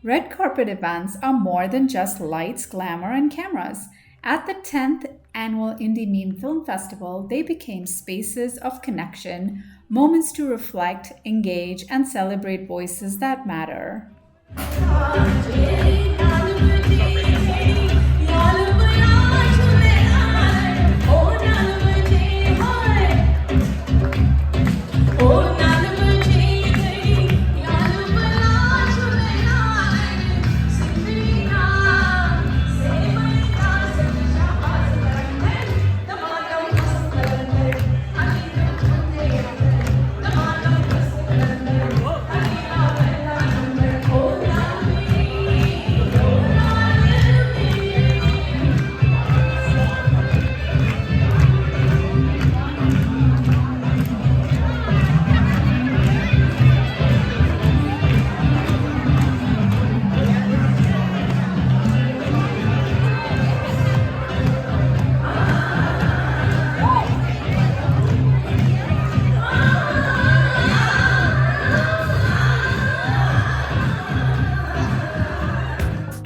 Red carpet events are more than just lights, glamour, and cameras. At the 10th annual Indie Meme Film Festival, they became spaces of connection, moments to reflect, engage, and celebrate voices that matter.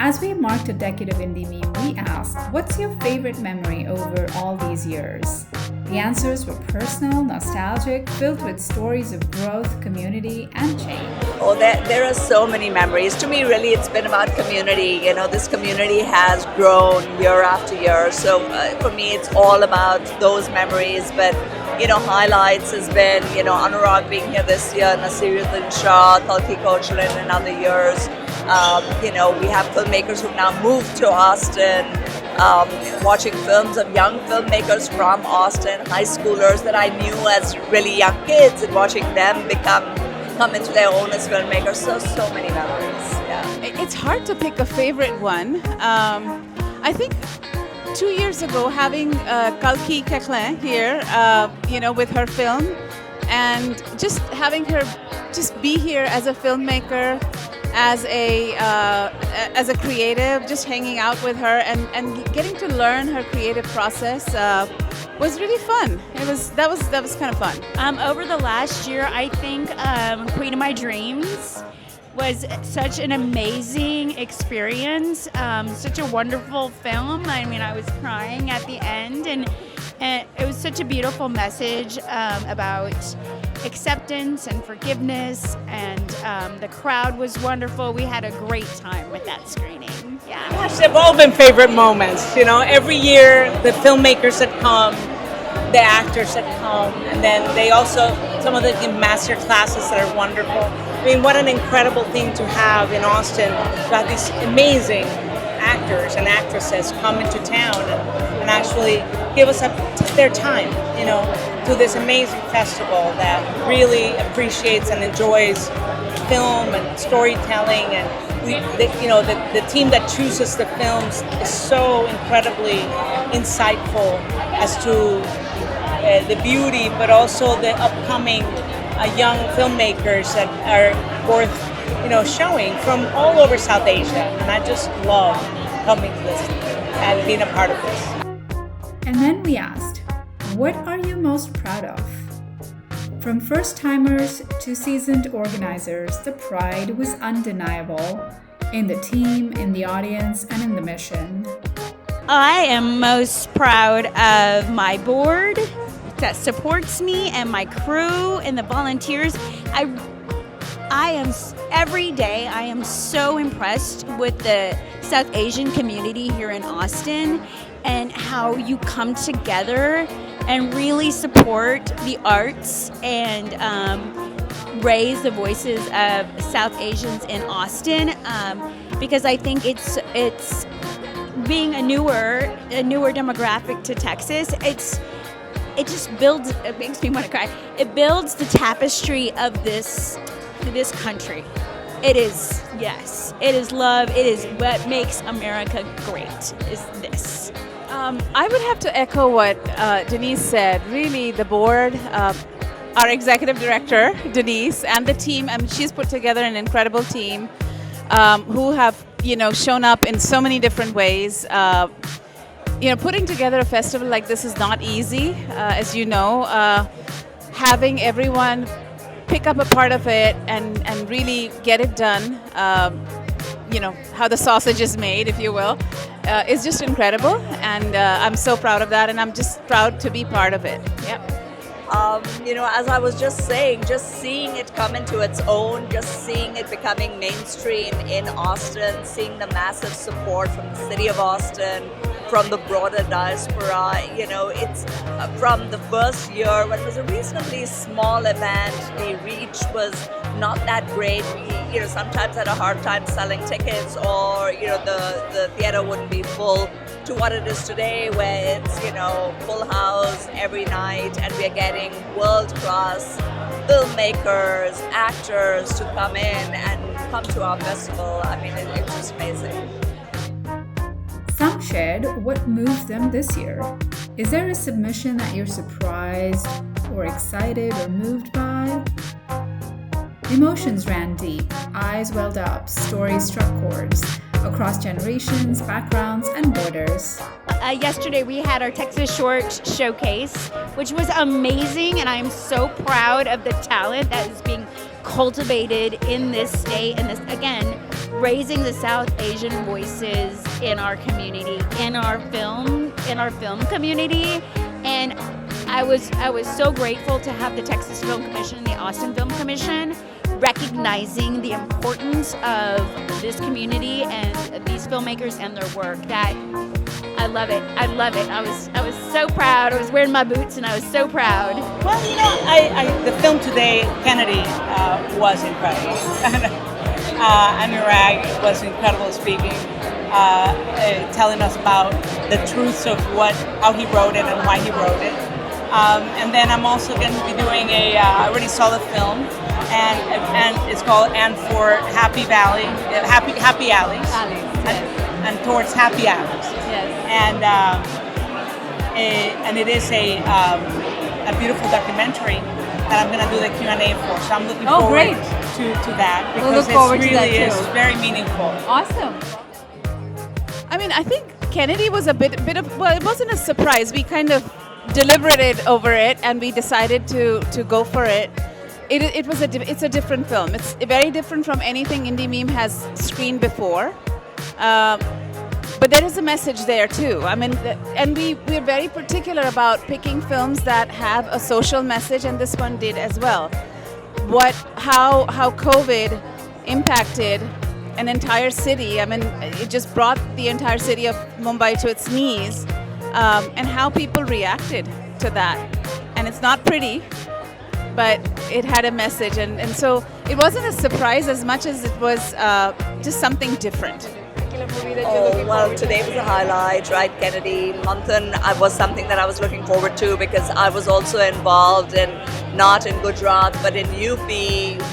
As we marked a decade of indie meme, we asked, what's your favorite memory over all these years? The answers were personal, nostalgic, filled with stories of growth, community, and change. Oh, there are so many memories. To me, really, it's been about community. You know, this community has grown year after year. So for me, it's all about those memories. But, you know, highlights has been, you know, Anurag being here this year, Nasiruddin Shah, Talki Kochalan in other years. You know, we have filmmakers who've now moved to Austin, watching films of young filmmakers from Austin, high schoolers that I knew as really young kids, and watching them come into their own as filmmakers. So many memories. Yeah. It's hard to pick a favorite one. I think 2 years ago, having Kalki Keklen here, you know, with her film, and just having her just be here as a filmmaker, as a creative, just hanging out with her and getting to learn her creative process was really fun. That was kind of fun. Over the last year, I think Queen of My Dreams was such an amazing experience, such a wonderful film. I mean, I was crying at the end, and it was such a beautiful message about acceptance and forgiveness, and the crowd was wonderful. We had a great time with that screening. Yeah. Gosh, they've all been favorite moments. You know, every year the filmmakers that come, the actors that come, and then they also, some of them give master classes that are wonderful. I mean, what an incredible thing to have in Austin, to have these amazing actors and actresses come into town and actually give us their time, you know, to this amazing festival that really appreciates and enjoys film and storytelling. And the team that chooses the films is so incredibly insightful as to the beauty, but also the upcoming young filmmakers that are worth, you know, showing from all over South Asia. And I just love coming to this and being a part of this. And then we asked, what are you most proud of? From first-timers to seasoned organizers, the pride was undeniable in the team, in the audience, and in the mission. I am most proud of my board that supports me, and my crew and the volunteers. Every day I am so impressed with the South Asian community here in Austin and how you come together and really support the arts and raise the voices of South Asians in Austin, because I think it's being a newer demographic to Texas. It just builds. It makes me want to cry. It builds the tapestry of this country. It is, yes. It is love. It is what makes America great. Is this? I would have to echo what Denise said. Really, the board, our executive director Denise, and the team. She's put together an incredible team who have, you know, shown up in so many different ways. You know, putting together a festival like this is not easy, as you know. Having everyone pick up a part of it and really get it done how the sausage is made, if you will, is just incredible. And I'm so proud of that, and I'm just proud to be part of it. Yep. As I was just saying, just seeing it come into its own, just seeing it becoming mainstream in Austin, seeing the massive support from the city of Austin, from the broader diaspora, it's from the first year when it was a reasonably small event, the reach was not that great. We, sometimes had a hard time selling tickets, or, the theater wouldn't be full, to what it is today, where it's, full house every night, and we're getting world-class filmmakers, actors to come in and come to our festival. I mean, it's just amazing. Some shared what moved them this year. Is there a submission that you're surprised or excited or moved by? Emotions ran deep, eyes welled up, stories struck chords across generations, backgrounds, and borders. Yesterday we had our Texas Short Showcase, which was amazing, and I'm so proud of the talent that is being cultivated in this state, and this, again, raising the South Asian voices in our community, in our film community. And I was so grateful to have the Texas Film Commission and the Austin Film Commission recognizing the importance of this community and these filmmakers and their work. That I love it. I was so proud. I was wearing my boots and I was so proud. Well, the film today, Kennedy, was incredible. Anurag was incredible speaking, telling us about the truths of how he wrote it and why he wrote it. And then I'm also going to be doing I already saw the film, and it's called "And for Happy Valley, Happy Alleys, and towards Happy Alleys." Yes. And it is a beautiful documentary that I'm going to do the Q&A for. So I'm looking forward to that, because it really is very meaningful. Awesome. I mean, I think Kennedy was a bit of, well, it wasn't a surprise. We kind of deliberated over it, and we decided to go for it. It's a different film. It's very different from anything Indie Meme has screened before. But there is a message there too. I mean, and we're very particular about picking films that have a social message, and this one did as well. How COVID impacted an entire city. I mean, it just brought the entire city of Mumbai to its knees, and how people reacted to that. And it's not pretty, but it had a message, and so it wasn't a surprise as much as it was just something different. Well, today was a highlight, right? Kennedy, Manthan was something that I was looking forward to, because I was also involved not in Gujarat, but in UP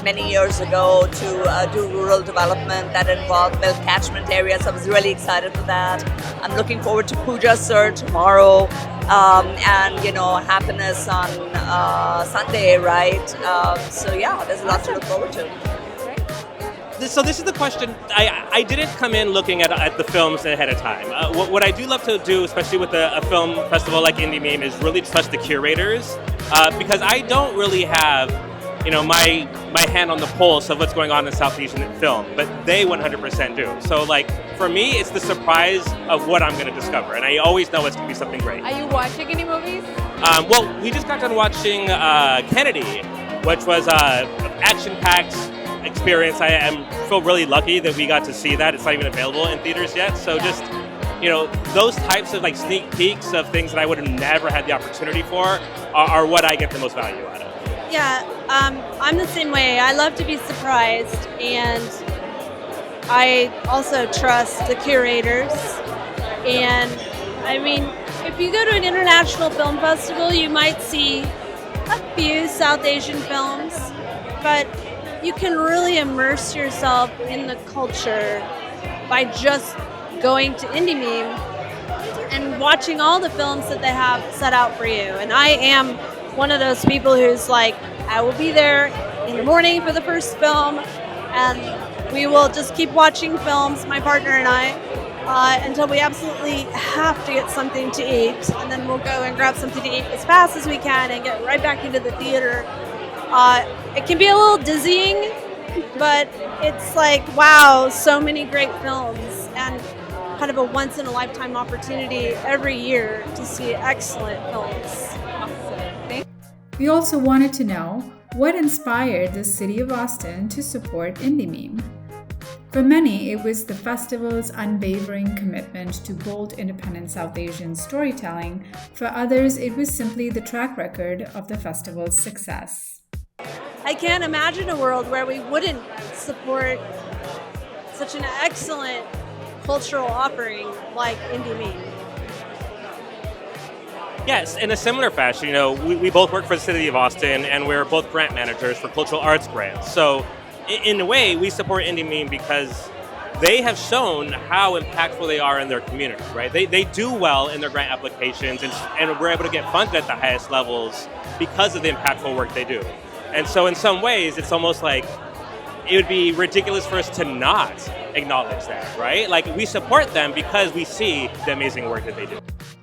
many years ago to do rural development that involved milk catchment areas. I was really excited for that. I'm looking forward to Puja Sir tomorrow, and Happiness on Sunday, right? So yeah, there's a lot to look forward to. So this is the question. I didn't come in looking at the films ahead of time. What I do love to do, especially with a film festival like Indie Meme, is really trust the curators, because I don't really have, my hand on the pulse of what's going on in South Asian film, but they 100% do. So for me, it's the surprise of what I'm going to discover, and I always know it's going to be something great. Are you watching any movies? Well, we just got done watching Kennedy, which was action-packed experience. I feel really lucky that we got to see that. It's not even available in theaters yet. So just, those types of sneak peeks of things that I would have never had the opportunity for are what I get the most value out of. Yeah, I'm the same way. I love to be surprised, and I also trust the curators. And I mean, if you go to an international film festival, you might see a few South Asian films, but you can really immerse yourself in the culture by just going to Indie Meme and watching all the films that they have set out for you. And I am one of those people who's I will be there in the morning for the first film, and we will just keep watching films, my partner and I, until we absolutely have to get something to eat. And then we'll go and grab something to eat as fast as we can and get right back into the theater. It can be a little dizzying but it's like, wow, so many great films and kind of a once in a lifetime opportunity every year to see excellent films. We also wanted to know what inspired the city of Austin to support Indie Meme. For many, it was the festival's unwavering commitment to bold, independent South Asian storytelling. For others, it was simply the track record of the festival's success. I can't imagine a world where we wouldn't support such an excellent cultural offering like Indie Meme. Yes, in a similar fashion, we both work for the city of Austin, and we're both grant managers for cultural arts grants. So, in a way, we support Indie Meme because they have shown how impactful they are in their community, right? They do well in their grant applications, and we're able to get funded at the highest levels because of the impactful work they do. And so, in some ways, it's almost like it would be ridiculous for us to not acknowledge that, right? Like, we support them because we see the amazing work that they do.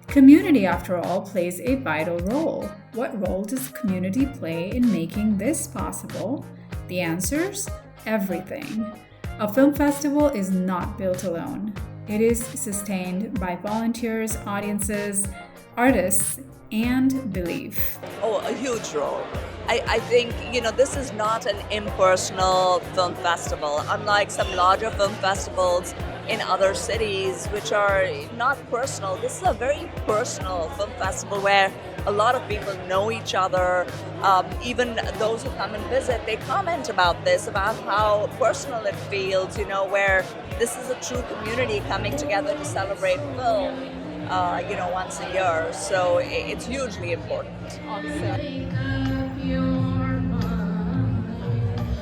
Community, after all, plays a vital role. What role does community play in making this possible? The answers? Everything. A film festival is not built alone. It is sustained by volunteers, audiences, artists, and belief. Oh, a huge role. I think, this is not an impersonal film festival, unlike some larger film festivals in other cities, which are not personal. This is a very personal film festival where a lot of people know each other. Even those who come and visit, they comment about this, about how personal it feels, where this is a true community coming together to celebrate film, once a year. So it's hugely important.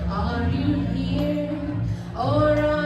Are you here or